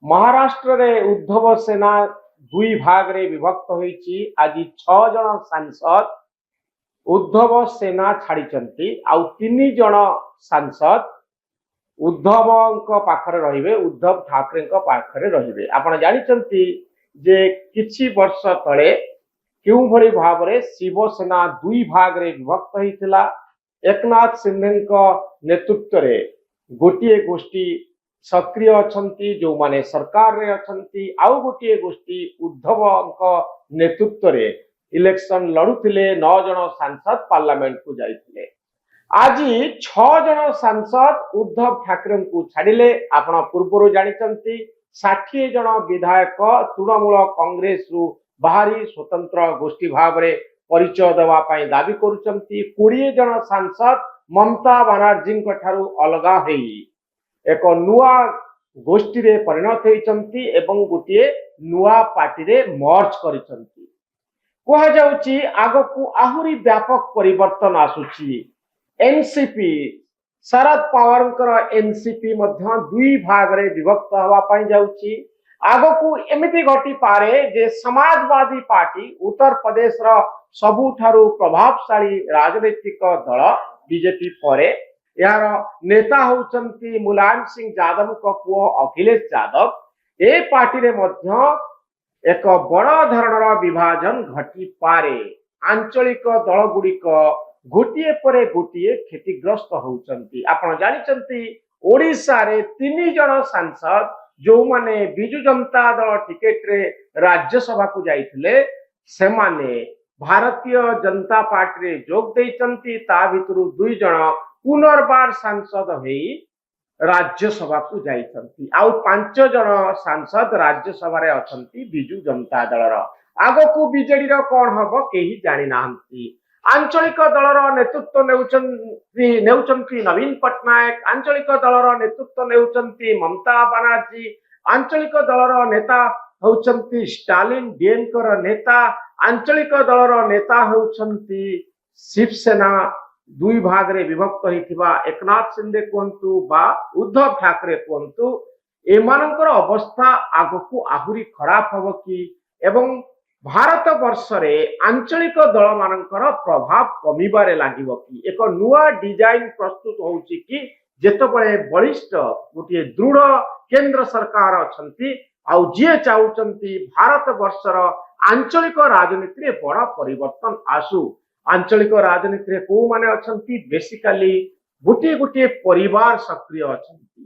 महाराष्ट्र रे उद्धव सेना दुई भाग रे विभक्त होईची। आज 6 जन सांसद उद्धव सेना छाड़ी आउ 3 जन सांसद उद्धव पाखरे रहिबे, उद्धव ठाकरे पाखरे रहिबे। आपण जानिचंती जे किछि वर्ष तळे केउ भली भाबरे शिवसेना दुई भाग रे विभक्त होइतिला। एकनाथ शिंदे नेतृत्व रे गोटिए गोष्ठी सक्रिय अछंती जो माने सरकार रे अछंती, आउ गोटिए गोष्ठी उद्धव नेतृत्व रे इलेक्शन लड़ुथिले। 9 जन सांसद पार्लियामेंट को जाइथिले। आज 6 जन सांसद उद्धव ठाकरे को छाड़िले। आपण पूर्व जानिचंती 60 जन विधायक तृणमूल कांग्रेस रु बाहरी स्वतंत्र गोष्ठी भाव रे परिचय देवा पई दाबी करूचंती। 20 जन सांसद ममता बनर्जी ठारू अलगा हेई एक नुआ गोष्ठी रे परिणत होइचंती एवं गोटिए नुआ पार्टी रे मर्ज करिसंती। कहा जाउची आगकू आहुरी व्यापक परिवर्तन आसुची। एनसीपी शरद पवार एनसीपी मध्य दुई भाग रे विभक्त हवा पई जाउची। आगकू एमिति घटी पारे जे समाजवादी पार्टी उत्तर प्रदेश रो सबुठारू प्रभावशाली राजनीतिक दल बीजेपी परे यार नेता होचंती मुलायम सिंह यादव को पुओ अखिलेश यादव। ए पार्टी रे मध्य एक बड़ धरणर विभाजन घटी पारे। आंचलिक दल गुड़िक गोटिए परे गोटिए क्षतिग्रस्त होचंती। आपण जानिचंती ओडिशा रे 3 जन सांसद जो माने बिजु जनता दल टिकेट रे राज्यसभा को जाइथिले सेमाने भारतीय जनता पार्टी रे जोग देइचंती। ता भितरु 2 जन पुनर्बार सांसद होई राज्यसभा को जाइचंती। आउ 5 जन सांसद राज्यसभा रे अछंती बिजु जनता दल रो। आगो बीजेडी रो कोन हबो केही जानि नाहंती। आंचलिक दलर नेतृत्व नेउचंती नवीन पटनायक। आंचलिक दलर नेतृत्व नेउचंती ममता बनर्जी। आंचलिक दलर नेता होचंती स्टालिन डीएमके नेता। आंचलिक दलर नेता होचंती शिवसेना दुई भाग रे विभक्त होइथिबा एकनाथ शिंदे कोंतु बा उद्धव ठाकरे कोंतु। एमानकर अवस्था आगकू आहुरी खराब हबो कि एवं भारत वर्ष रे आंचलिक दल मानकर प्रभाव कमिबारे लागिबो कि एक नुआ डिजाइन प्रस्तुत होउची कि जेतबळे बलिष्ठ गोटे दृढ़ केंद्र सरकार अछंती आउ जे चाहुचंती भारत वर्षर आंचलिक राजनीति रे बड़ा परिवर्तन आसु। आंचलिक राजनीति रे को माने अछंती बेसिकली गोटे गोटे परिवार सक्रिय अछंती।